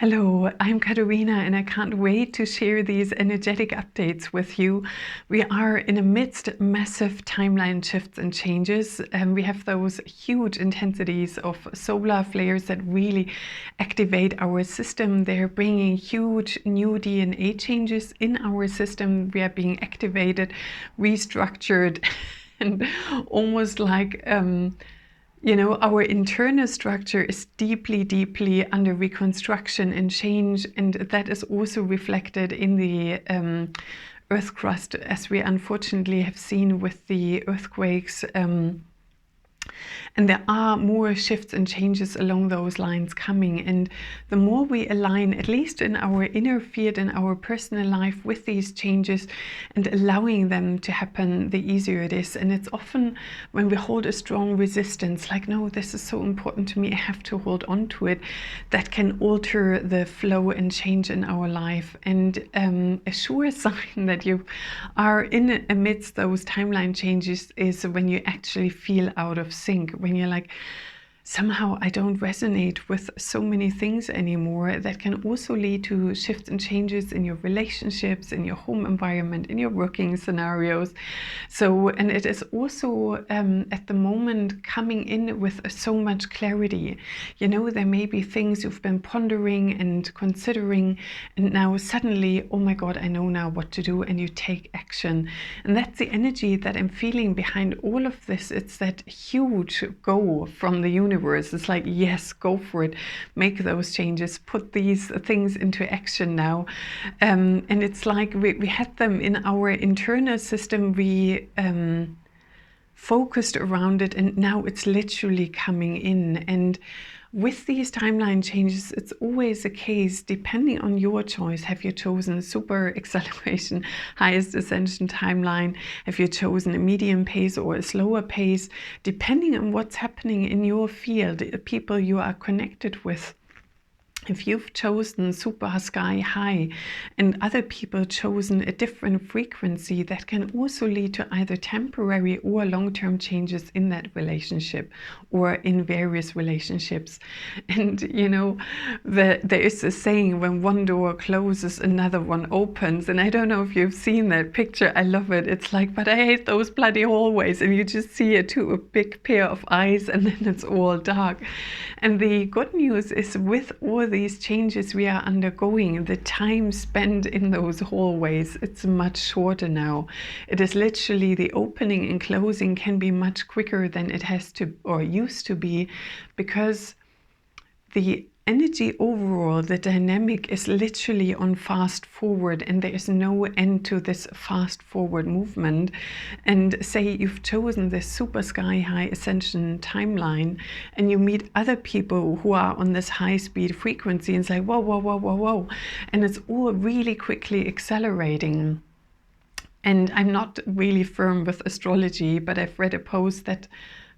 Hello, I'm Katerina and I can't wait to share these energetic updates with you. We are in the midst of massive timeline shifts and changes, and we have those huge intensities of solar flares that really activate our system. They're bringing huge new DNA changes in our system. We are being activated, restructured, and almost like our internal structure is deeply under reconstruction and change, and that is also reflected in the earth crust, as we unfortunately have seen with the earthquakes. And there are more shifts and changes along those lines coming. And the more we align, at least in our inner field, in our personal life, with these changes and allowing them to happen, the easier it is. And it's often when we hold a strong resistance, like, no, this is so important to me, I have to hold on to it, that can alter the flow and change in our life. And a sure sign that you are amidst those timeline changes is when you actually feel out of sync, when you're like, somehow I don't resonate with so many things anymore. That can also lead to shifts and changes in your relationships, in your home environment, in your working scenarios. So, and it is also at the moment coming in with so much clarity. There may be things you've been pondering and considering, and now suddenly, oh my God, I know now what to do, and you take action. And that's the energy that I'm feeling behind all of this. It's that huge go from the universe. It's like, yes, go for it, make those changes, put these things into action now. And it's like we had them in our internal system, we focused around it, and now it's literally coming in. And with these timeline changes, it's always a case, depending on your choice. Have you chosen super acceleration, highest ascension timeline? Have you chosen a medium pace or a slower pace? Depending on what's happening in your field, people you are connected with. If you've chosen super sky high and other people chosen a different frequency, that can also lead to either temporary or long-term changes in that relationship or in various relationships. And there is a saying, when one door closes, another one opens. And I don't know if you've seen that picture. I love it. It's like, but I hate those bloody hallways. And you just see a big pair of eyes, and then it's all dark. And the good news is, with all these changes we are undergoing, the time spent in those hallways, it's much shorter now. It is literally, the opening and closing can be much quicker than it has to or used to be, because the energy overall, the dynamic, is literally on fast forward, and there is no end to this fast forward movement. And say you've chosen this super sky high ascension timeline, and you meet other people who are on this high speed frequency, and it's like, whoa, and it's all really quickly accelerating. And I'm not really firm with astrology, but I've read a post that,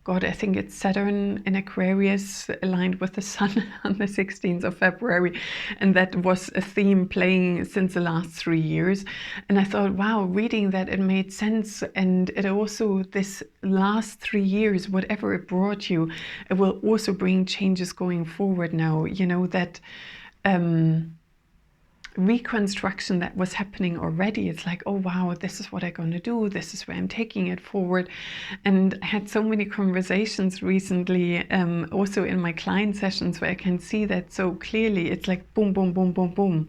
God, I think it's Saturn in Aquarius aligned with the Sun on the 16th of February. And that was a theme playing since the last 3 years. And I thought, wow, reading that, it made sense. And it also, this last 3 years, whatever it brought you, it will also bring changes going forward now. That reconstruction that was happening already. It's like, oh wow, this is what I'm going to do, this is where I'm taking it forward. And I had so many conversations recently, also in my client sessions, where I can see that so clearly. It's like boom, boom, boom, boom, boom.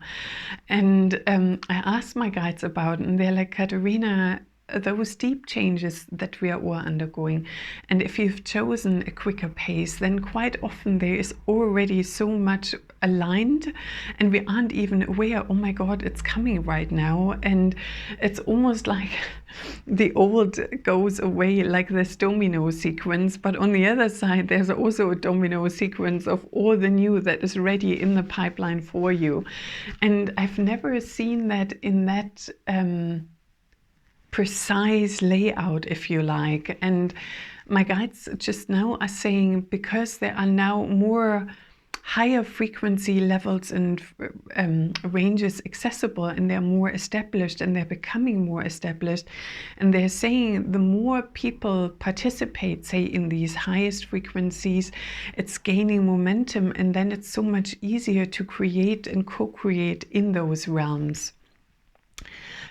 And I asked my guides about it, and they're like, Katerina, those deep changes that we are all undergoing, and if you've chosen a quicker pace, then quite often there is already so much aligned, and we aren't even aware, oh my God, it's coming right now. And it's almost like the old goes away, like this domino sequence, but on the other side there's also a domino sequence of all the new that is ready in the pipeline for you. And I've never seen that in that precise layout, if you like. And my guides just now are saying, because there are now more higher frequency levels and ranges accessible, and they're more established, and they're becoming more established. And they're saying the more people participate, say, in these highest frequencies, it's gaining momentum, and then it's so much easier to create and co-create in those realms.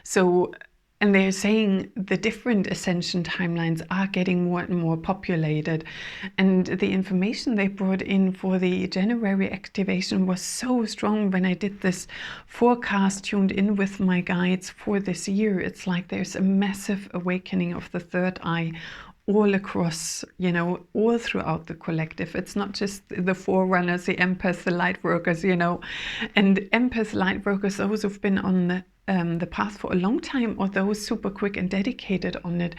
So, and they're saying the different ascension timelines are getting more and more populated. And the information they brought in for the January activation was so strong. When I did this forecast, tuned in with my guides for this year, it's like there's a massive awakening of the third eye all across, you know, all throughout the collective. It's not just the forerunners, the empaths, the light workers, you know, and empaths, light workers, those who've been on the path for a long time, or those super quick and dedicated on it,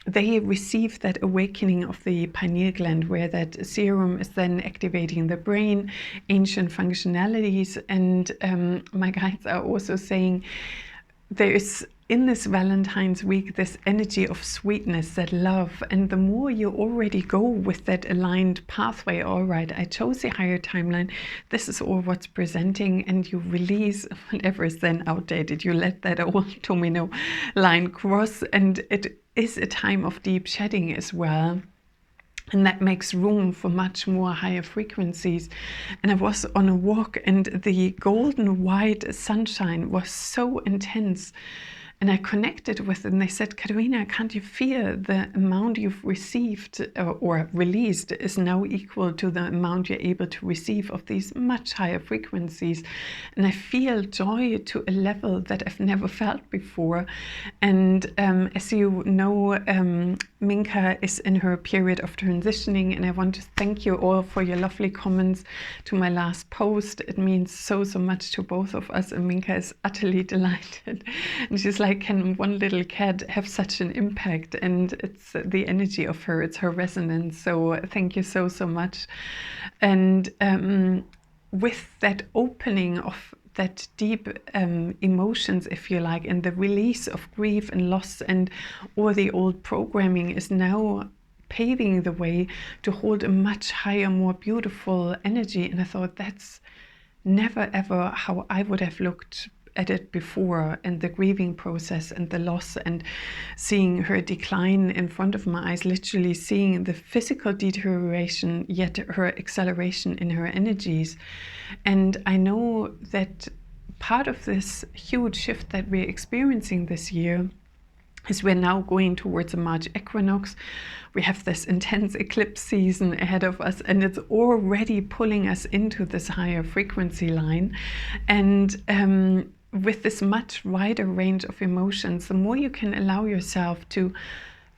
they receive that awakening of the pineal gland, where that serum is then activating the brain, ancient functionalities. And my guides are also saying there is, in this Valentine's week, this energy of sweetness, that love. And the more you already go with that aligned pathway, all right, I chose the higher timeline, this is all what's presenting, and you release whatever is then outdated. You let that old domino line cross, and it is a time of deep shedding as well. And that makes room for much more higher frequencies. And I was on a walk, and the golden white sunshine was so intense. And I connected with them. They said, Katerina, can't you feel the amount you've received or released is now equal to the amount you're able to receive of these much higher frequencies? And I feel joy to a level that I've never felt before. And as you know, Minka is in her period of transitioning, and I want to thank you all for your lovely comments to my last post. It means so much to both of us, and Minka is utterly delighted. And she's like, can one little cat have such an impact? And it's the energy of her, it's her resonance. So thank you so much. And with that opening of that deep emotions, if you like, and the release of grief and loss and all the old programming is now paving the way to hold a much higher, more beautiful energy. And I thought, that's never ever how I would have looked at it before, and the grieving process and the loss, and seeing her decline in front of my eyes, literally seeing the physical deterioration, yet her acceleration in her energies. And I know that part of this huge shift that we're experiencing this year is we're now going towards a March equinox. We have this intense eclipse season ahead of us, and it's already pulling us into this higher frequency line. And with this much wider range of emotions, the more you can allow yourself to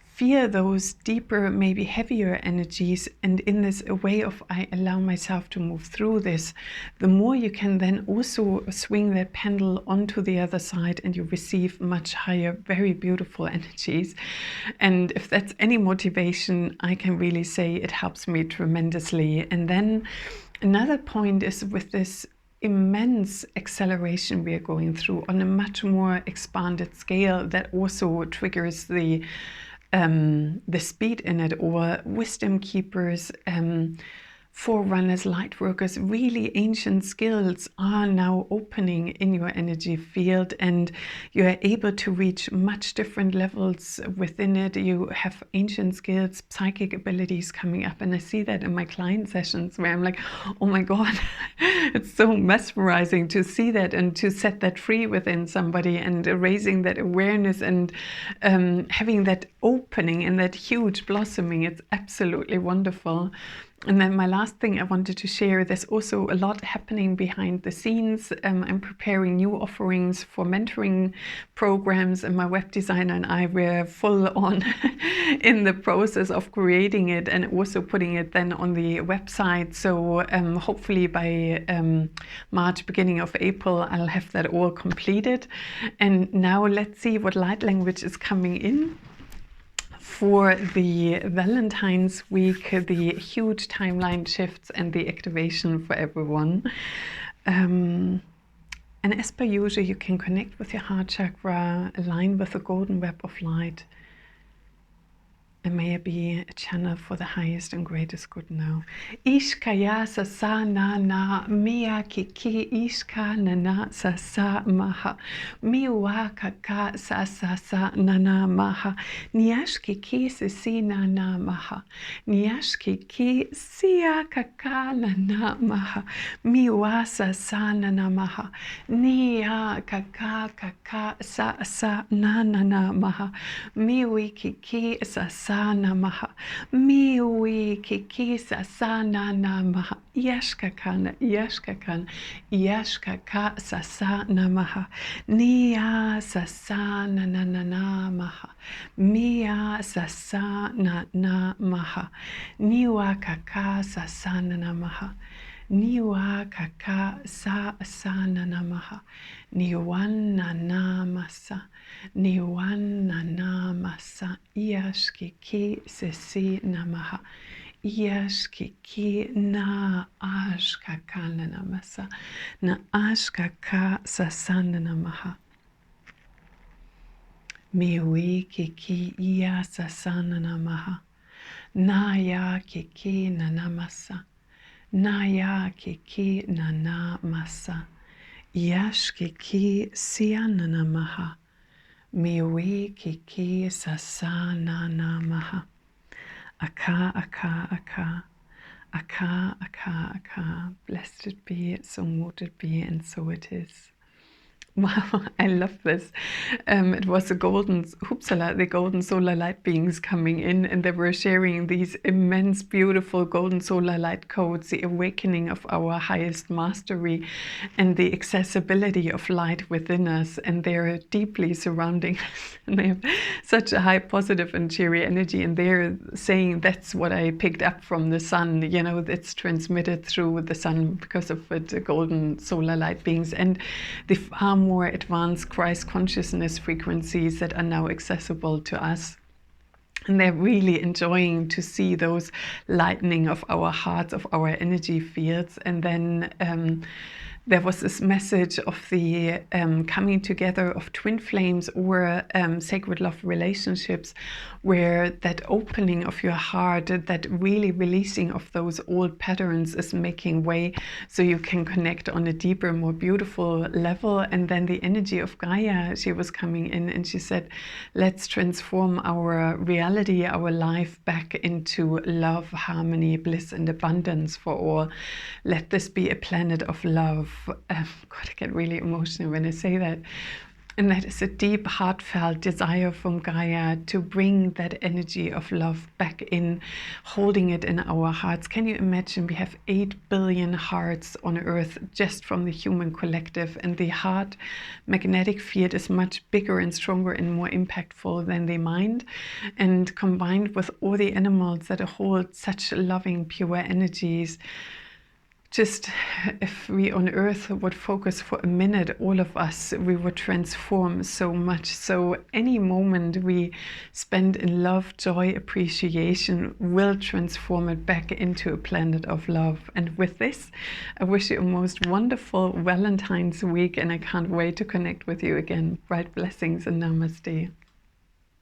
feel those deeper, maybe heavier energies, and in this way of I allow myself to move through this, the more you can then also swing that pendulum onto the other side, and you receive much higher, very beautiful energies. And if that's any motivation, I can really say it helps me tremendously. And then another point is, with this immense acceleration we are going through on a much more expanded scale, that also triggers the speed in it, or wisdom keepers, forerunners, light workers, really ancient skills are now opening in your energy field, and you are able to reach much different levels within it. You have ancient skills, psychic abilities coming up, and I see that in my client sessions, where I'm like, oh my God, it's so mesmerizing to see that and to set that free within somebody, and raising that awareness, and having that opening and that huge blossoming. It's absolutely wonderful. And then my last thing I wanted to share, there's also a lot happening behind the scenes. I'm preparing new offerings for mentoring programs, and my web designer and I were full on in the process of creating it, and also putting it then on the website. So hopefully by March, beginning of April, I'll have that all completed. And now let's see what light language is coming in for the Valentine's week, the huge timeline shifts and the activation for everyone. And as per usual, you can connect with your heart chakra, align with the golden web of light, And may I be a channel for the highest and greatest good now. Ishkaya sasa na na mia kiki ishka na na sasa maha miwa kaka sasa sa na na maha niashki ki sisi na na maha niashki ki sia kaka na na maha miwa sasa na na maha nia kaka kaka sa sa na na maha miwi kiki sasa namaha miwi kiki sasana namaha yashkakana yashkaka sasa namaha nia sasana namaha mia sasana namaha niwa kaka sasana namaha niwa kaka sasana namaha niwana namasa niwana namasa yashkiki sisi namaha yashkiki na ashkakana namasa na ashkaka sasana namaha miwi kiki iya sasana namaha naya kiki nanamasa naya kiki nanamasa yashkiki siana namaha miwi kiki sasana namaha aka aka aka aka aka aka. Blessed it be, so mote it be, and so it is. Wow, I love this. It was the golden solar light beings coming in, and they were sharing these immense, beautiful golden solar light codes, the awakening of our highest mastery and the accessibility of light within us. And they're deeply surrounding us. And they have such a high positive and cheery energy. And they're saying that's what I picked up from the sun. You know, it's transmitted through the sun because of the golden solar light beings and the far more advanced Christ consciousness frequencies that are now accessible to us. And they're really enjoying to see those lightening of our hearts, of our energy fields. And then there was this message of the coming together of twin flames or sacred love relationships, where that opening of your heart, that really releasing of those old patterns is making way so you can connect on a deeper, more beautiful level. And then the energy of Gaia, she was coming in and she said, let's transform our reality, our life back into love, harmony, bliss and abundance for all. Let this be a planet of love. God, I get really emotional when I say that. And that is a deep, heartfelt desire from Gaia to bring that energy of love back in, holding it in our hearts. Can you imagine? We have 8 billion hearts on Earth just from the human collective, and the heart magnetic field is much bigger and stronger and more impactful than the mind. And combined with all the animals that hold such loving, pure energies, just if we on Earth would focus for a minute, all of us, we would transform so much. So any moment we spend in love, joy, appreciation will transform it back into a planet of love. And with this, I wish you a most wonderful Valentine's week, and I can't wait to connect with you again. Bright blessings and namaste.